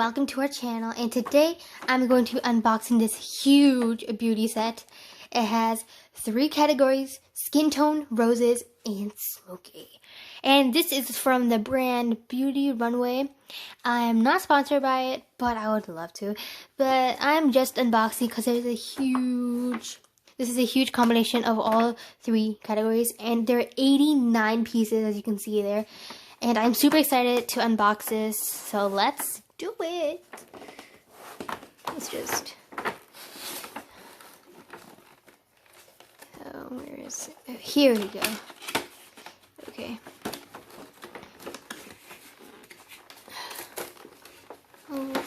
welcome to our channel, and today I'm going to be unboxing this huge beauty set. It has 3 categories: skin tone, roses, and smoky. And this is from the brand Beauty Runway. I'm not sponsored by it, but I would love to. But I'm just unboxing because this is a huge combination of all 3 categories, and there are 89 pieces, as you can see there. And I'm super excited to unbox this, so let's do it. Let's just... Oh, where is it? Oh, here we go. Okay. Oh,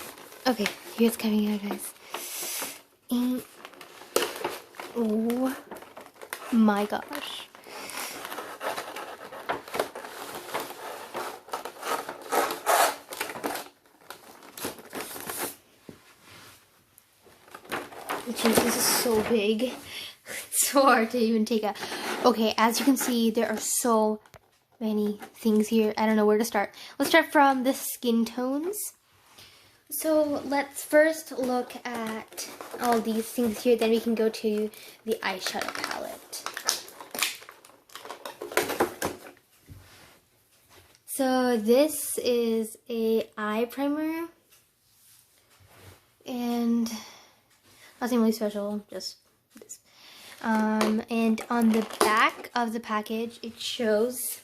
okay, here it's coming out, guys. And, oh my gosh. Jeez, this is so big. It's so hard to even take out. Okay, as you can see, there are so many things here. I don't know where to start. Let's start from the skin tones. So let's first look at all these things here, then we can go to the eyeshadow palette. So this is a eye primer, and nothing really special, just this. And on the back of the package, it shows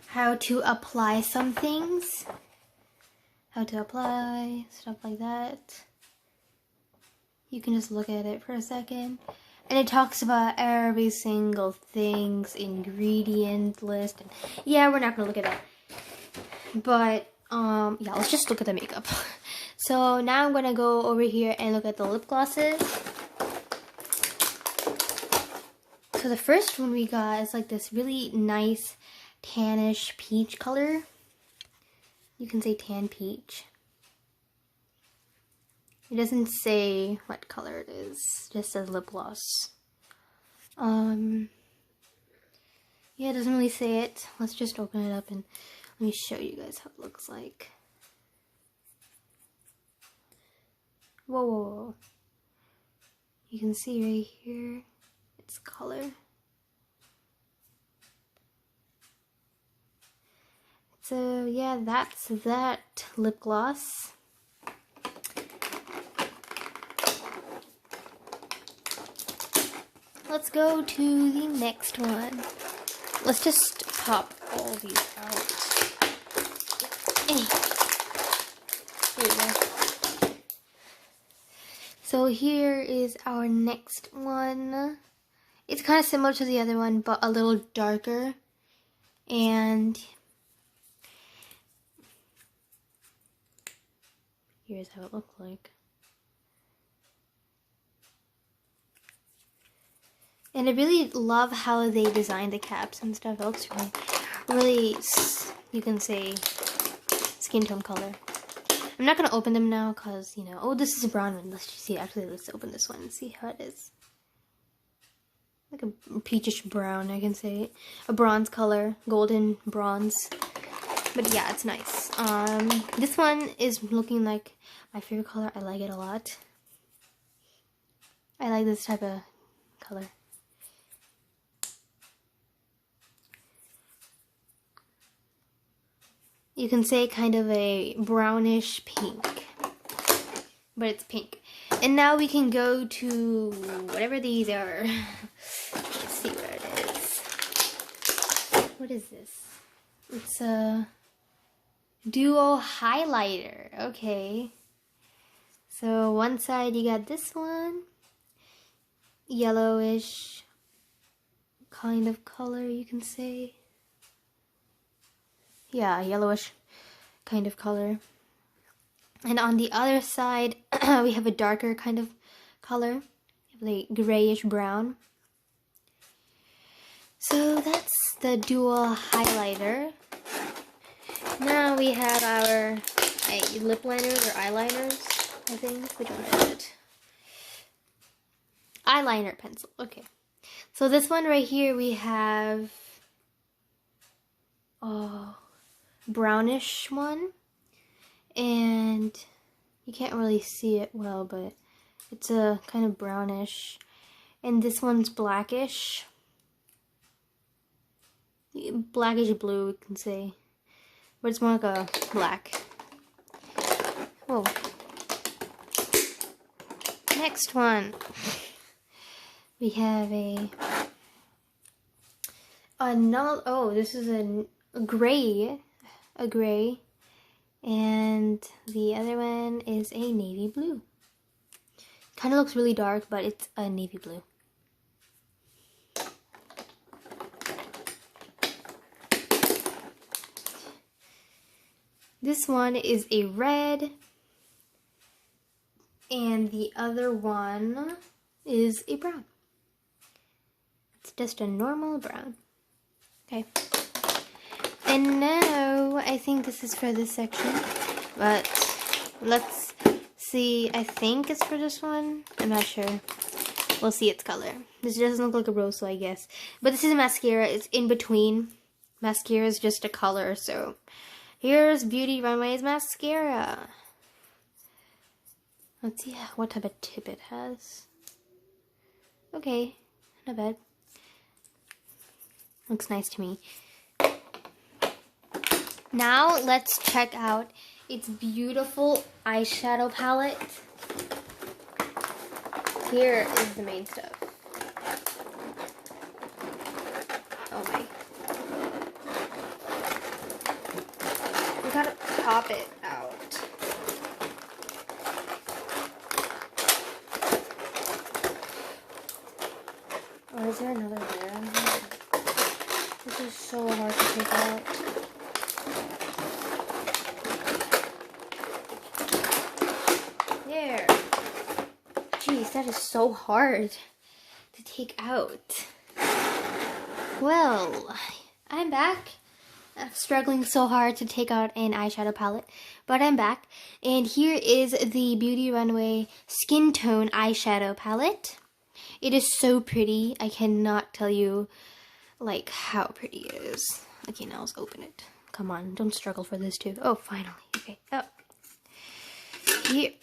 how to apply some things. How to apply, stuff like that. You can just look at it for a second. And it talks about every single thing's ingredient list. And yeah, we're not gonna look at that. But, yeah, let's just look at the makeup. So now I'm gonna go over here and look at the lip glosses. So the first one we got is like this really nice tannish peach color. You can say tan peach. It doesn't say what color it is, it just says lip gloss. Yeah, it doesn't really say it. Let's just open it up and let me show you guys how it looks like. Whoa, whoa, whoa. You can see right here its color. So yeah, that's that lip gloss. Let's go to the next one. Let's just pop all these out. There we go. So here is our next one. It's kind of similar to the other one, but a little darker. And here's how it looks like. And I really love how they designed the caps and stuff. It looks really, you can say, skin tone color. I'm not going to open them now because, you know, oh, this is a brown one. Let's just see. Actually, let's open this one and see how it is. Like a peachish brown, I can say. A bronze color, golden bronze. But yeah, it's nice. This one is looking like my favorite color. I like it a lot. I like this type of color. You can say kind of a brownish pink, but it's pink. And now we can go to whatever these are. Let's see what it is. What is this? It's a duo highlighter. Okay. So one side you got this one, yellowish kind of color, you can say. Yeah, yellowish kind of color. And on the other side, we have a darker kind of color, like grayish brown. So that's the dual highlighter. Now we have our lip liners or eyeliners, I think. Which one is it? Eyeliner pencil. Okay. So this one right here we have brownish one, and you can't really see it well, but it's a kind of brownish. And this one's blackish. Blackish blue, we can say. But it's more like a black. Whoa. Next one. We have this is a gray. And the other one is a navy blue. Kind of looks really dark, but it's a navy blue. This one is a red, and the other one is a brown. It's just a normal brown. Okay. And now, I think this is for this section, but let's see. I think it's for this one. I'm not sure. We'll see its color. This doesn't look like a rose, so I guess. But this is a mascara. It's in between. Mascara is just a color, so here's Beauty Runway's mascara. Let's see what type of tip it has. Okay, not bad. Looks nice to me. Now let's check out its beautiful eyeshadow palette. Here is the main stuff. Oh my. We gotta pop it out. Oh, is there another layer on here? This is so hard to take out. There. Jeez, that is so hard to take out. Well, I'm back. I'm struggling so hard to take out an eyeshadow palette, but I'm back. And here is the Beauty Runway Skin Tone Eyeshadow Palette. It is so pretty. I cannot tell you, like, how pretty it is. Okay, now let's open it. Come on, don't struggle for this too. Oh, finally. Okay. Oh. Here.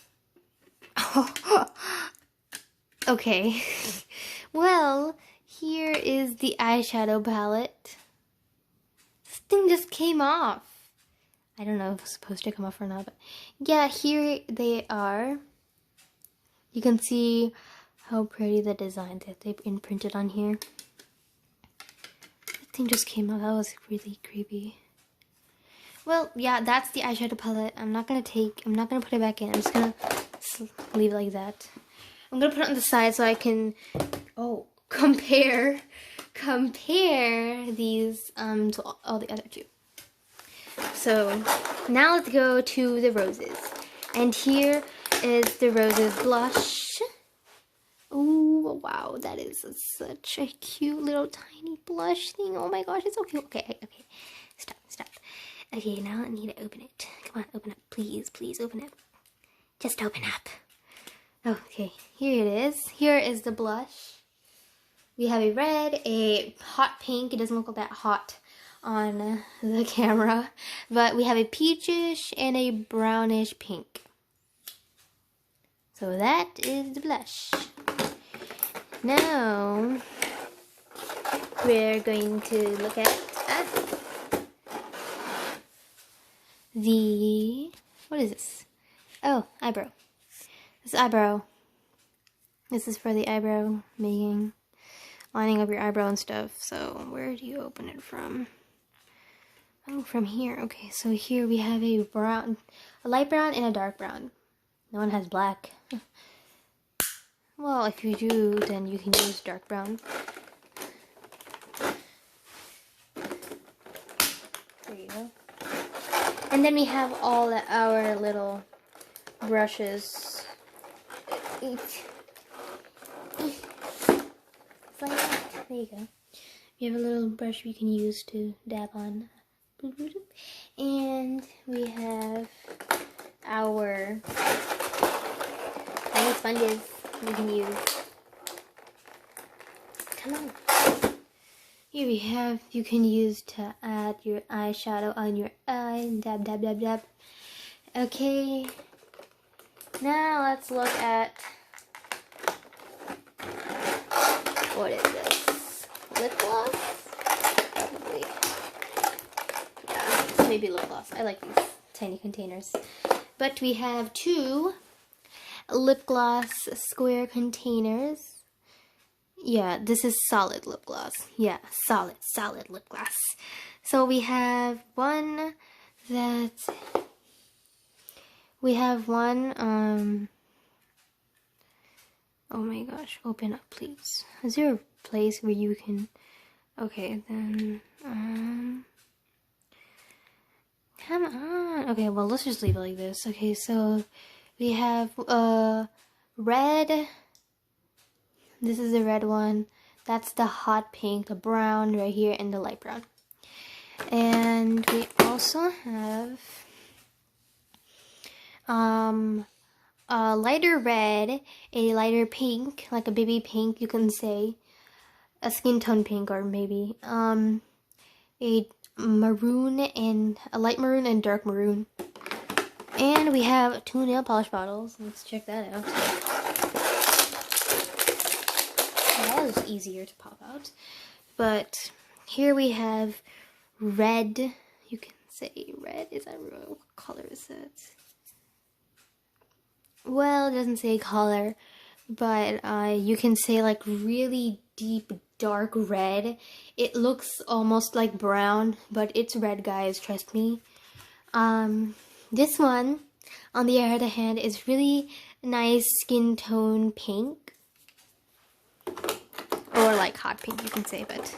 Okay. Well, here is the eyeshadow palette. This thing just came off. I don't know if it's supposed to come off or not, but yeah, here they are. You can see how pretty the design that they've imprinted on here. That thing just came out. That was really creepy. Well, yeah, that's the eyeshadow palette. I'm not gonna put it back in. I'm just gonna leave it like that. I'm gonna put it on the side so I can, compare these to all the other two. So now let's go to the roses. And here is the roses blush. Oh wow, that is such a cute little tiny blush thing. Oh my gosh, it's so cute. Okay, stop. Okay, now I need to open it. Come on, open up, please open it. Just open up. Okay, here it is. Here is the blush. We have a red, a hot pink. It doesn't look that hot on the camera, but we have a peachish and a brownish pink. So that is the blush. Now we're going to look at what is this? Oh, eyebrow. This eyebrow. This is for the eyebrow making, lining up your eyebrow and stuff. So where do you open it from? Oh, from here. Okay, so here we have a brown, a light brown and a dark brown. No one has black. Well, if you do, then you can use dark brown. There you go. And then we have all our little brushes. It's like that. There you go. We have a little brush we can use to dab on. And we have our tiny sponges we can use. Come on. Here we have, you can use to add your eyeshadow on your eye. Dab. Okay, now let's look at, what is this? Lip gloss? Probably. Yeah, it's maybe lip gloss. I like these tiny containers. But we have 2 lip gloss square containers. Yeah, this is solid lip gloss. Yeah, solid lip gloss. So we have one that, oh my gosh, open up please. Is there a place where you can, okay, then, come on. Okay, well, let's just leave it like this. Okay, so we have, red. This is the red one. That's the hot pink, the brown right here, and the light brown. And we also have a lighter red, a lighter pink, like a baby pink, you can say, a skin tone pink, or maybe a maroon, and a light maroon and dark maroon. And we have 2 nail polish bottles. Let's check that out. That was easier to pop out. But here we have red. You can say red. Is that real? What color is that? Well, it doesn't say color, but you can say like really deep dark red. It looks almost like brown, but it's red, guys, trust me. This one, on the other hand, is really nice skin tone pink. Or like hot pink, you can say, but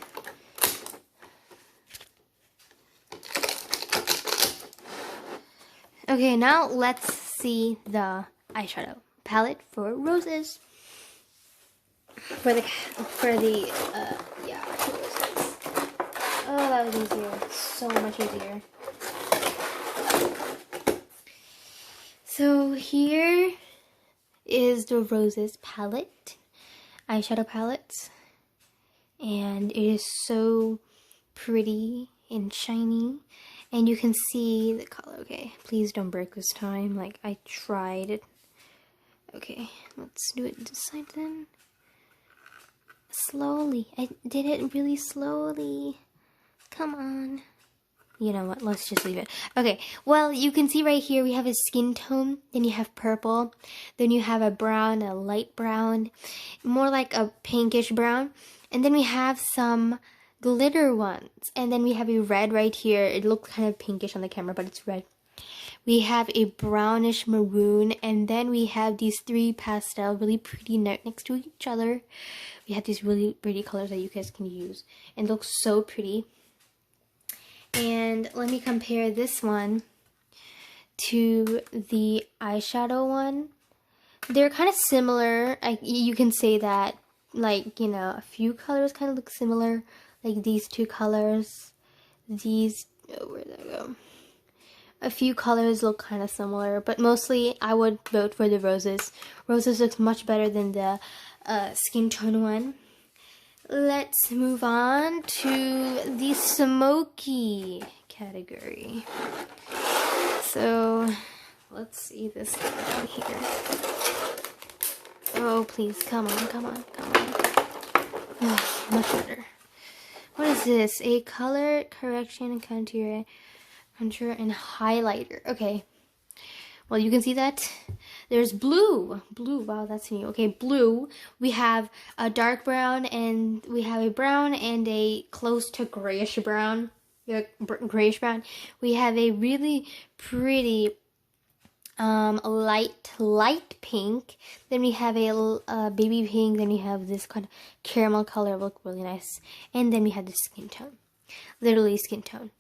okay, now let's see the eyeshadow palette for roses. For the yeah, roses. Oh, that was easier. So much easier. So here is the roses palette, eyeshadow palette. And it is so pretty and shiny, and you can see the color. Okay, please don't break this time, like I tried it. Okay, let's do it this side then. Slowly. I did it really slowly. Come on. You know what, let's just leave it. Okay, well, you can see right here we have a skin tone, then you have purple, then you have a brown, a light brown, more like a pinkish brown, and then we have some glitter ones, and then we have a red right here. It looks kind of pinkish on the camera, but it's red. We have a brownish maroon, and then we have these 3 pastel, really pretty next to each other. We have these really pretty colors that you guys can use, and it looks so pretty. And let me compare this one to the eyeshadow one. They're kind of similar. You can say that, like, you know, a few colors kind of look similar. Like these 2 colors. These, oh, where'd that go? A few colors look kind of similar, but mostly I would vote for the roses. Roses looks much better than the skin tone one. Let's move on to the smoky category. So, let's see this down here. Oh, please, come on, come on, come on. Oh, much better. What is this? A color correction and contour and highlighter. Okay. Well, you can see that there's blue. Blue, wow, that's new. Okay, blue. We have a dark brown, and we have a brown and a close to grayish brown. Grayish brown. We have a really pretty light pink. Then we have a baby pink. Then we have this kind of caramel color. Look really nice. And then we have the skin tone. Literally skin tone.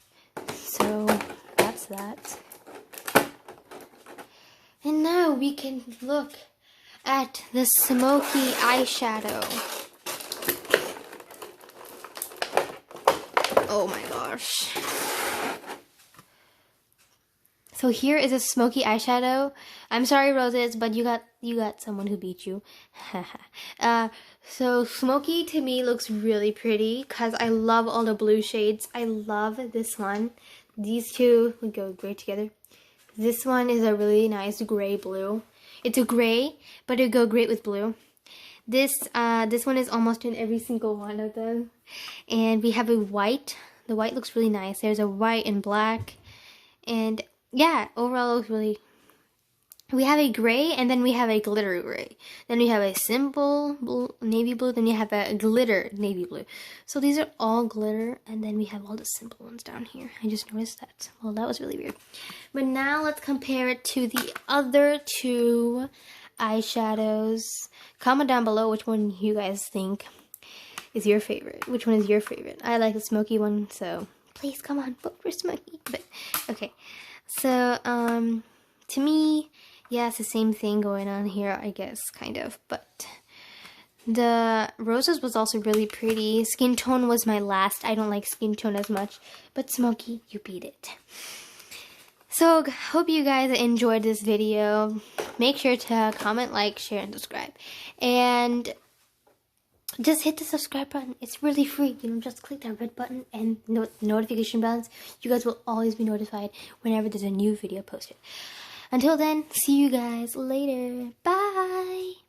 So that's that. And now we can look at the smoky eyeshadow. Oh my gosh. So here is a smoky eyeshadow. I'm sorry, roses, but you got someone who beat you. So smoky to me looks really pretty because I love all the blue shades. I love this one. These 2 would go great together. This one is a really nice gray blue. It's a gray, but it'll go great with blue. This one is almost in every single one of them. And we have a white. The white looks really nice. There's a white and black. And yeah, overall it looks really... We have a gray, and then we have a glitter gray. Then we have a simple blue, navy blue, then you have a glitter navy blue. So these are all glitter, and then we have all the simple ones down here. I just noticed that. Well, that was really weird. But now let's compare it to the other two eyeshadows. Comment down below which one you guys think is your favorite. Which one is your favorite? I like the smoky one, so please come on, vote for smoky. But okay, so to me, yeah, it's the same thing going on here, I guess, kind of. But the roses was also really pretty. Skin tone was my last. I don't like skin tone as much, but smoky, you beat it. So, hope you guys enjoyed this video. Make sure to comment, like, share, and subscribe. And just hit the subscribe button. It's really free. You know, just click that red button and notification buttons. You guys will always be notified whenever there's a new video posted. Until then, see you guys later. Bye!